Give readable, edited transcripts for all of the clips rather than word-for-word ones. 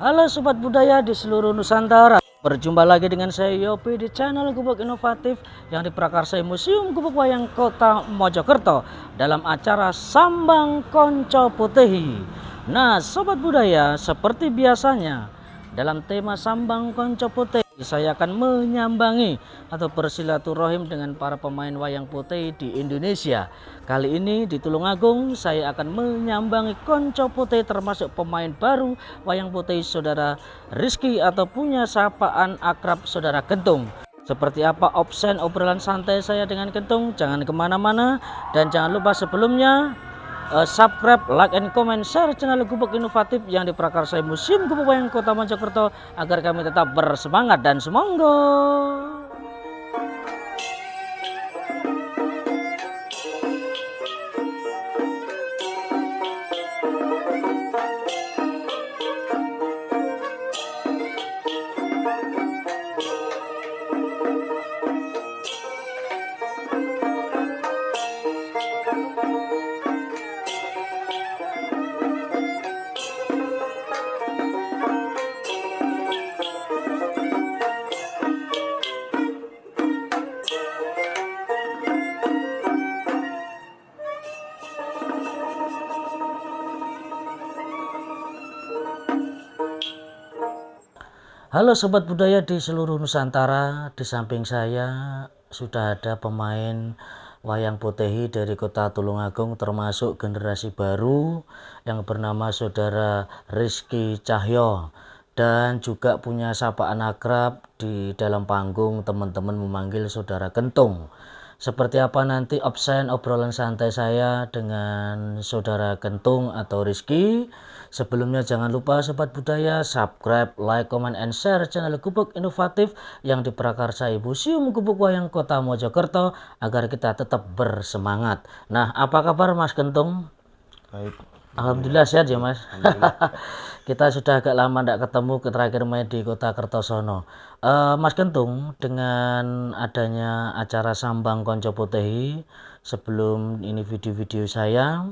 Halo Sobat Budaya di seluruh Nusantara. Berjumpa lagi dengan saya Yopi di channel Gubuk Inovatif yang diprakarsai Museum Gubuk Wayang Kota Mojokerto dalam acara Sambang Konco Putehi. Nah Sobat Budaya, seperti biasanya dalam tema Sambang Konco Putehi saya akan menyambangi atau bersilaturahim dengan para pemain wayang putih di Indonesia. Kali ini di Tulungagung saya akan menyambangi konco putih termasuk pemain baru wayang putih saudara Rizky atau punya sapaan akrab saudara Gentung. Seperti apa opsen obrolan santai saya dengan Gentung? Jangan kemana-mana dan jangan lupa sebelumnya subscribe, like, and comment, share channel Gubuk Inovatif yang diprakarsai Museum Gubuk Wayang Kota Mojokerto agar kami tetap bersemangat dan semonggo. Halo Sobat Budaya di seluruh Nusantara, di samping saya sudah ada pemain wayang potehi dari kota Tulungagung termasuk generasi baru yang bernama saudara Rizky Cahyo dan juga punya sapaan akrab di dalam panggung teman-teman memanggil saudara Kentung. Seperti apa nanti opsen obrolan santai saya dengan saudara Kentung atau Rizky? Sebelumnya jangan lupa Sobat Budaya subscribe, like, comment, and share channel Gubuk Inovatif yang diprakarsai Museum Gubuk Wayang Kota Mojokerto agar kita tetap bersemangat. Nah, apa kabar Mas Kentung? Baik. Alhamdulillah sehat ya Mas. Kita sudah agak lama tidak ketemu, terakhir main di Kota Kertosono. Mas Kentung, dengan adanya acara Sambang Konco Putehi, sebelum ini video-video saya,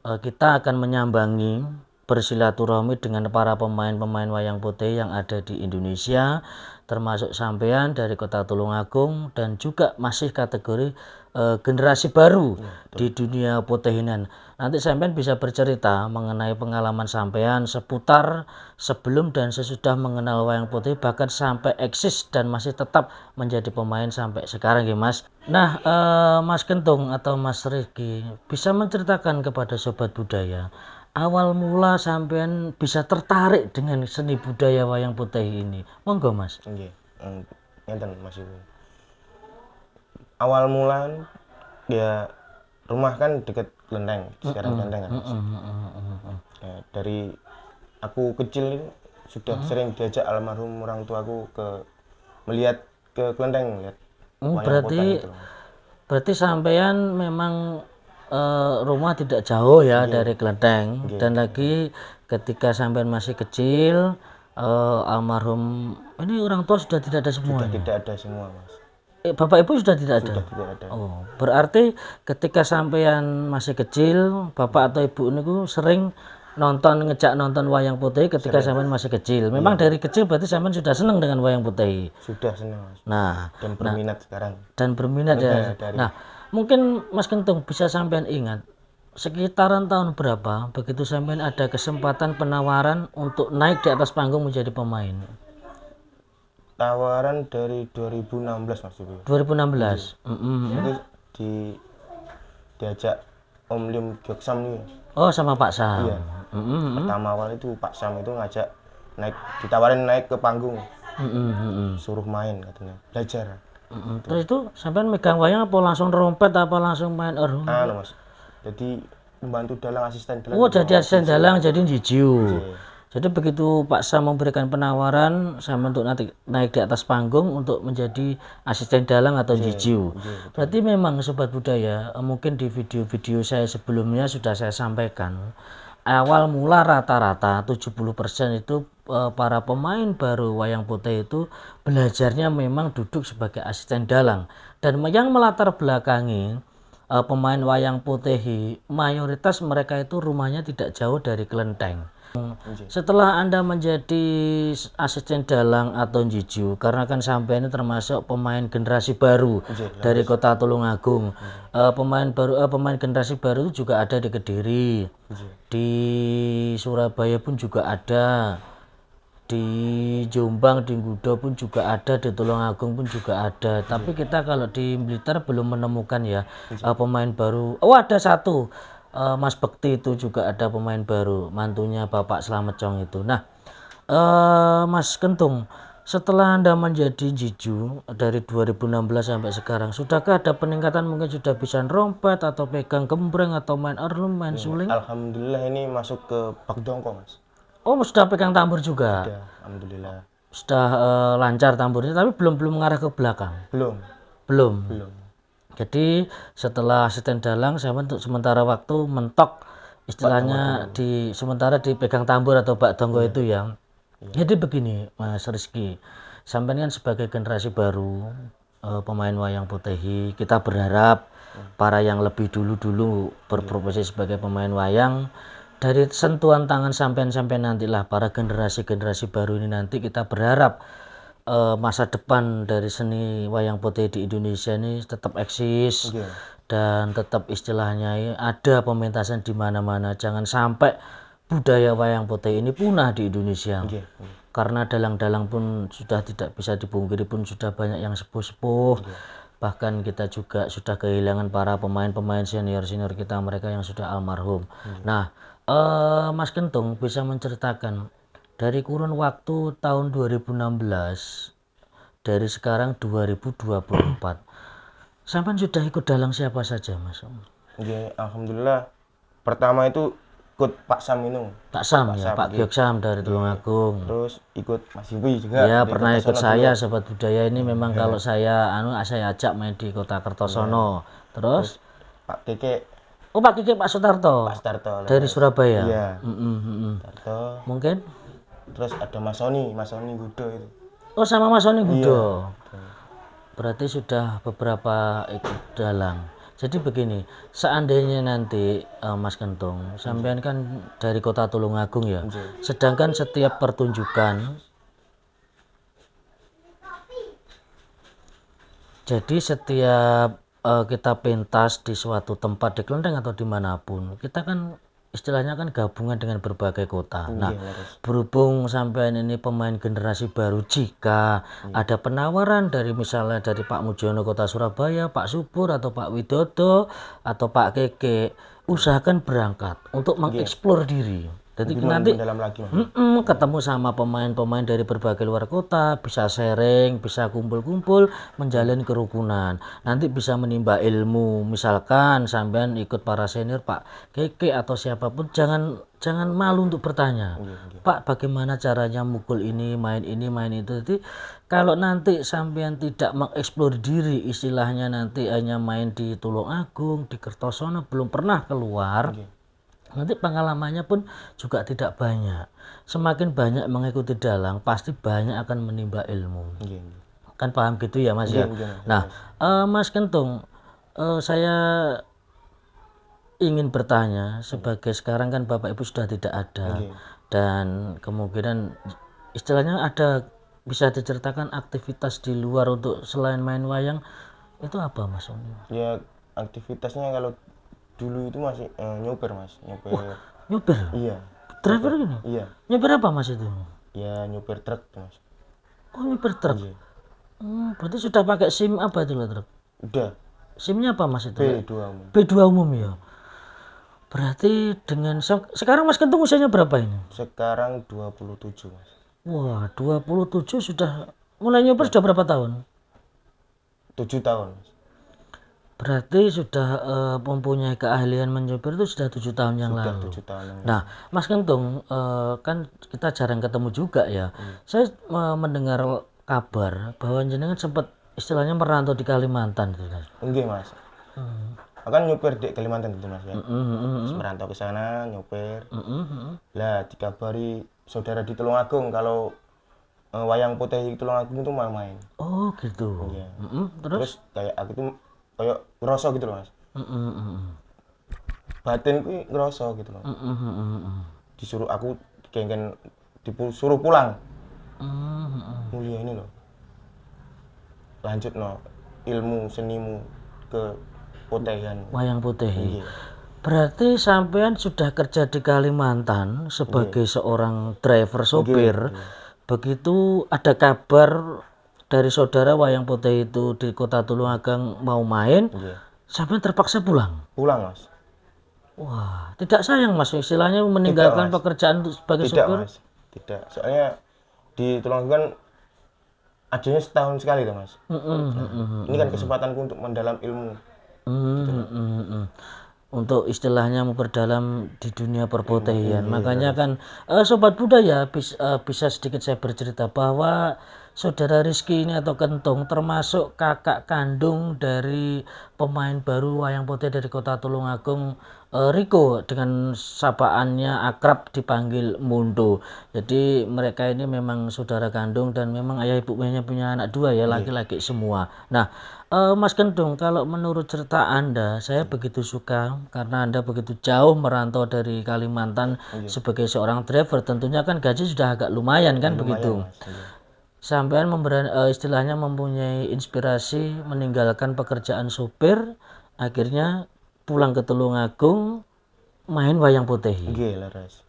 kita akan menyambangi bersilaturahmi dengan para pemain-pemain wayang putih yang ada di Indonesia, termasuk sampean dari kota Tulungagung dan juga masih kategori generasi baru di dunia putehinan. Nanti sampean bisa bercerita mengenai pengalaman sampean seputar sebelum dan sesudah mengenal wayang putih, bahkan sampai eksis dan masih tetap menjadi pemain sampai sekarang ya Mas. Nah Mas Kentung atau Mas Rizky bisa menceritakan kepada Sobat Budaya awal mula sampean bisa tertarik dengan seni budaya wayang putih ini, monggo Mas. Nggih. Ngenten Mas Ibu. Awal mula ya rumah kan deket Klenteng, sekarang Klenteng kan. Ya, dari aku kecil sudah sering diajak almarhum orang tuaku ke melihat ke Klenteng, lihat wayang putih itu. Berarti sampean memang rumah tidak jauh ya dari Klenteng, dan lagi ketika sampean masih kecil almarhum ini orang tua sudah tidak ada semua. Sudah tidak ada semua Mas. Bapak ibu sudah tidak ada. Sudah tidak ada. Oh, berarti ketika sampean masih kecil, bapak atau ibu niku sering ngejak nonton wayang putih ketika sampean masih kecil. Memang dari kecil berarti sampean sudah senang dengan wayang putih. Sudah senang Mas. Nah, Dan berminat sekarang. dan berminat ya. Nah, mungkin Mas Kentung bisa sampean ingat sekitaran tahun berapa begitu sampean ada kesempatan penawaran untuk naik di atas panggung menjadi pemain? Tawaran dari 2016 Mas Ibu. 2016. Itu diajak Om Lim Gyoksam nih. Oh, sama Pak Sam. Iya. Pertama awal itu Pak Sam itu ngajak naik, ditawarin naik ke panggung. Suruh main katanya, belajar. Terus itu sampean megang wayang apa langsung trompet apa langsung main organ? Mas. Jadi membantu dalang, asisten dalang. Oh, jadi asisten dalang, jadi jijiu. Jadi begitu Pak Sam memberikan penawaran sama untuk nanti naik di atas panggung untuk menjadi asisten dalang atau jijiu. Berarti memang Sobat Budaya, mungkin di video-video saya sebelumnya sudah saya sampaikan, awal mula rata-rata 70% itu para pemain baru wayang putih itu belajarnya memang duduk sebagai asisten dalang, dan yang melatar belakangi pemain wayang putih mayoritas mereka itu rumahnya tidak jauh dari Klenteng. Nggih. Setelah Anda menjadi asisten dalang atau jiju, karena kan sampai ini termasuk pemain generasi baru Nggih, dari Kota Tulungagung. Pemain generasi baru itu juga ada di Kediri, nggih. di Surabaya pun juga ada, di Jombang, di Gudo pun juga ada, di Tulungagung pun juga ada. Tapi kita kalau di Blitar belum menemukan ya pemain baru. Oh, ada satu. Mas Bekti itu juga ada pemain baru, mantunya Bapak Slamet Cong itu. Nah, Mas Kentung, setelah Anda menjadi jiju dari 2016 sampai sekarang, sudahkah ada peningkatan, mungkin sudah bisa rompet atau pegang gembreng atau main erlum, main suling? Alhamdulillah ini masuk ke bak dongko, Mas. Oh, sudah pegang tambur juga. Sudah, alhamdulillah. Sudah lancar tamburnya, tapi belum mengarah ke belakang. Belum, Belum. belum. Jadi setelah asisten dalang, saya untuk sementara waktu mentok, istilahnya di sementara dipegang tambur atau bak dongko itu ya. Jadi begini, Mas Rizky, sampai kan sebagai generasi baru pemain wayang potehi, kita berharap para yang lebih dulu berprofesi sebagai pemain wayang, dari sentuhan tangan sampean nantilah para generasi baru ini, nanti kita berharap masa depan dari seni wayang potehi di Indonesia ini tetap eksis dan tetap istilahnya ada pementasan di mana-mana. Jangan sampai budaya wayang potehi ini punah di Indonesia. Karena dalang-dalang pun sudah tidak bisa dipungkiri, pun sudah banyak yang sepuh-sepuh. Bahkan kita juga sudah kehilangan para pemain-pemain senior kita, mereka yang sudah almarhum. Nah, Mas Kentung bisa menceritakan dari kurun waktu tahun 2016 dari sekarang 2024, sampai sudah ikut dalang siapa saja, Mas? Nggih, alhamdulillah. Pertama itu ikut Pak Sam itu. Pak Sam ya, Pak Giok Sam dari Tulungagung. Terus ikut Mas Yubi juga. Ya, di pernah ikut Kertosono saya dulu. Sobat Budaya ini, memang kalau saya ajak main di Kota Kertosono. Terus Pak Keke, oh, Pak Kiki, Pak Sutarto Pak Starto. dari Surabaya. Iya, Mm-mm. Starto. Mungkin Terus ada Mas Soni Gudo itu. oh, sama Mas Soni Gudo. Berarti sudah beberapa ikut dalang. Jadi begini, seandainya nanti Mas Kentung, sampean kan dari Kota Tulungagung ya, sedangkan setiap pertunjukan, jadi setiap kita pentas di suatu tempat di Klenteng atau dimanapun, kita kan istilahnya kan gabungan dengan berbagai kota. Nah, berhubung sampean ini pemain generasi baru, jika ada penawaran dari misalnya dari Pak Mujiono Kota Surabaya, Pak Subur atau Pak Widodo atau Pak Keke, usahakan berangkat untuk mengeksplor diri. Jadi nanti Dalam lagi, Mas. ketemu sama pemain-pemain dari berbagai luar kota, bisa sharing, bisa kumpul-kumpul, menjalin kerukunan. Nanti bisa menimba ilmu. Misalkan sampean ikut para senior Pak Keke atau siapapun, jangan malu untuk bertanya. Pak, bagaimana caranya mukul ini, main itu. Jadi kalau nanti sampean tidak mengeksplor diri, istilahnya nanti hanya main di Tulungagung, di Kertosono, belum pernah keluar, nanti pengalamannya pun juga tidak banyak. Semakin banyak mengikuti dalang, pasti banyak akan menimba ilmu. Kan paham gitu ya, Mas ya? Nah, Mas Kentung, saya ingin bertanya, sebagai sekarang kan Bapak Ibu sudah tidak ada, dan kemungkinan istilahnya ada, bisa diceritakan aktivitas di luar untuk selain main wayang itu apa, Mas? Ya, aktivitasnya kalau dulu itu masih nyopir, Mas. Nyopir? Iya. Driver gini? Iya. Nyopir apa, Mas, itu? Ya, nyopir truk, Mas. Oh, nyopir truk. Berarti sudah pakai SIM apa itu, truk? Udah. SIM-nya apa, Mas, itu? B2 umum. B2 umum ya. Berarti dengan sekarang Mas Kentung usianya berapa ini? Sekarang 27, Mas. Wah, 27 sudah mulai nyopir sudah berapa tahun? 7 tahun, Mas. Berarti sudah mempunyai keahlian menyopir itu sudah 7 tahun yang lalu. 7 tahun yang lalu. Nah, Mas Kentung, kan kita jarang ketemu juga ya. Saya mendengar kabar bahwa jenengan sempat istilahnya merantau di Kalimantan, gitu, Mas. Enggak, Mas. Akan nyopir di Kalimantan itu, Mas ya. Terus merantau ke sana, nyopir. Lah, dikabari saudara di Tulungagung kalau wayang potehi Tulungagung itu mau main. Oh, gitu. Iya. Terus kayak aku tuh kayak ngerasa gitu loh, Mas. Batin ku ngerasa gitu loh. Disuruh aku geng disuruh pulang. Mulia ini loh, lanjut no ilmu senimu ke Potehian. Wayang Potehi. Iya. Berarti sampean sudah kerja di Kalimantan sebagai seorang driver sopir. Begitu ada kabar dari saudara Wayang Potehi itu di Kota Tulungagung mau main, sampean terpaksa pulang. Pulang mas. Wah, tidak sayang mas, istilahnya meninggalkan Mas. pekerjaan sebagai Tidak sopir? mas, tidak. Soalnya di Tulungagung kan adanya setahun sekali tuh mas. Ini kan kesempatanku untuk mendalam ilmu. Untuk istilahnya memperdalam di dunia perpotehian. Makanya kan sobat budaya bisa sedikit saya bercerita bahwa saudara Rizky ini atau Kentung termasuk kakak kandung dari pemain baru wayang putih dari Kota Tulungagung, Riko, dengan sapaannya akrab dipanggil Mundo. Jadi mereka ini memang saudara kandung dan memang ayah ibunya punya anak dua ya, laki-laki semua. Nah, Mas Kentung, kalau menurut cerita Anda, saya begitu suka karena Anda begitu jauh merantau dari Kalimantan sebagai seorang driver. Tentunya kan gaji sudah agak lumayan kan begitu. Mas. Sampean istilahnya mempunyai inspirasi meninggalkan pekerjaan sopir, akhirnya pulang ke Tulungagung main wayang putih. Iya laras.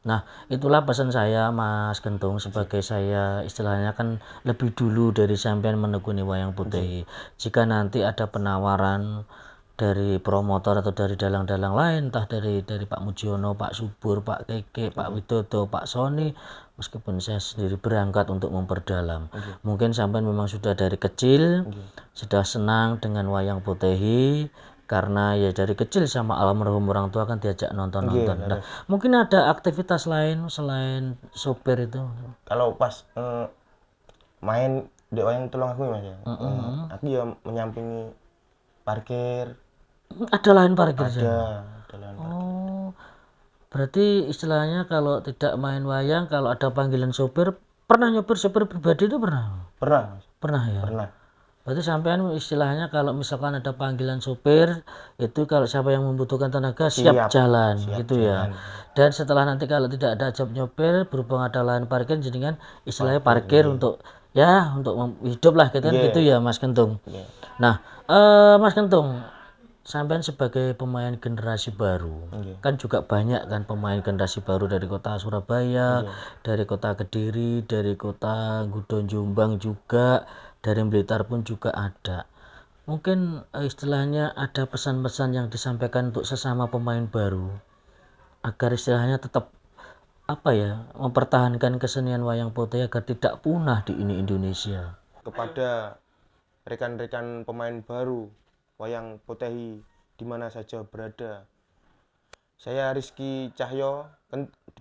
Nah, itulah pesan saya Mas Kentung sebagai saya istilahnya kan lebih dulu dari sampean menekuni wayang putih. Jika nanti ada penawaran dari promotor atau dari dalang-dalang lain, entah dari Pak Mujiono, Pak Subur, Pak Keke, Pak Widodo, Pak Sony, meskipun saya sendiri berangkat untuk memperdalam. Mungkin sampean memang sudah dari kecil sudah senang dengan wayang putih, karena ya dari kecil sama almarhum orang tua kan diajak nonton-nonton. Nah, mungkin ada aktivitas lain selain sopir itu? Kalau pas main di wayang Tulungagung mas ya, aku ya menyampingi parkir. Ada lain parkir? Ada lain parkir. Oh, berarti istilahnya kalau tidak main wayang, kalau ada panggilan sopir, pernah nyopir sopir pribadi itu pernah? Pernah mas. Pernah ya? Pernah. Berarti sampean istilahnya kalau misalkan ada panggilan sopir, itu kalau siapa yang membutuhkan tenaga siap jalan gitu ya. Dan setelah nanti kalau tidak ada job nyopir, berhubung ada lahan parkir, jadi kan istilahnya parkir untuk ya untuk hidup lah gitu, gitu ya Mas Kentung. Nah, Mas Kentung, sampean sebagai pemain generasi baru, kan juga banyak kan pemain generasi baru dari kota Surabaya, dari kota Kediri, dari kota Gudon Jombang juga, dari Blitar pun juga ada. Mungkin istilahnya ada pesan-pesan yang disampaikan untuk sesama pemain baru agar istilahnya tetap apa ya, mempertahankan kesenian wayang putih agar tidak punah di ini Indonesia. Kepada rekan-rekan pemain baru wayang Potehi di mana saja berada, saya Rizky Cahyo,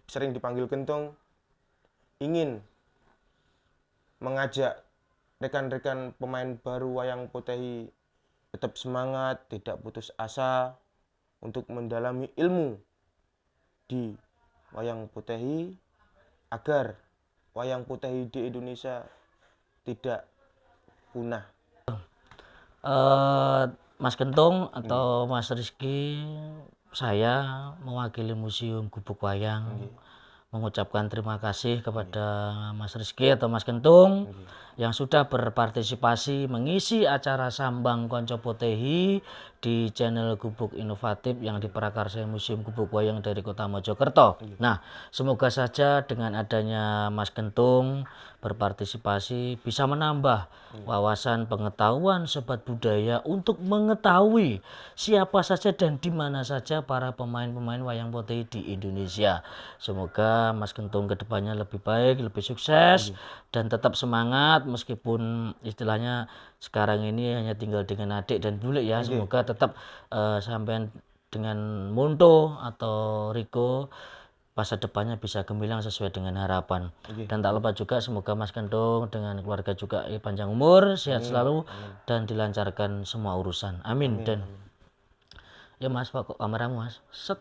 sering dipanggil Kentung, ingin mengajak rekan-rekan pemain baru wayang Potehi tetap semangat, tidak putus asa untuk mendalami ilmu di wayang Potehi agar wayang Potehi di Indonesia tidak punah. Mas Kentung atau Mas Rizky, saya mewakili Museum Gubuk Wayang mengucapkan terima kasih kepada Mas Rizky atau Mas Kentung yang sudah berpartisipasi mengisi acara Sambang Konco Potehi di channel Gubuk Inovatif yang diprakarsai Museum Gubuk Wayang dari Kota Mojokerto. Nah, semoga saja dengan adanya Mas Kentung berpartisipasi bisa menambah wawasan pengetahuan sobat budaya untuk mengetahui siapa saja dan di mana saja para pemain-pemain wayang putih di Indonesia. Semoga Mas Kentung kedepannya lebih baik, lebih sukses dan tetap semangat meskipun istilahnya sekarang ini hanya tinggal dengan adik dan bule ya. Semoga tetap sampean dengan Monto atau Riko masa depannya bisa gemilang sesuai dengan harapan. Dan tak lupa juga semoga Mas Kentung dengan keluarga juga panjang umur, sehat selalu dan dilancarkan semua urusan. Amin. Dan ya Mas, Pak, kameramu Mas. Set.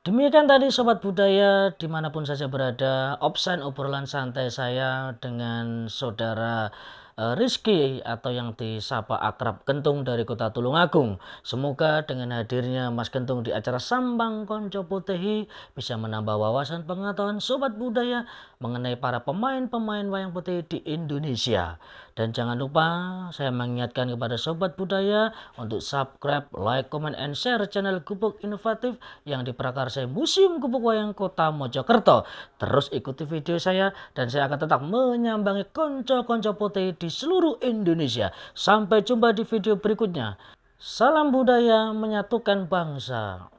Demikian tadi sobat budaya dimanapun saja berada, obrolan santai saya dengan saudara Rizky atau yang disapa akrab Kentung dari kota Tulungagung. Semoga dengan hadirnya Mas Kentung di acara Sambang Konco Putehi bisa menambah wawasan pengetahuan Sobat Budaya mengenai para pemain-pemain wayang putih di Indonesia. Dan jangan lupa saya mengingatkan kepada Sobat Budaya untuk subscribe, like, comment, and share channel Gubuk Inovatif yang diprakarsai Museum Gubuk Wayang Kota Mojokerto. Terus ikuti video saya dan saya akan tetap menyambangi konco-konco putih di seluruh Indonesia. Sampai jumpa di video berikutnya. Salam budaya menyatukan bangsa.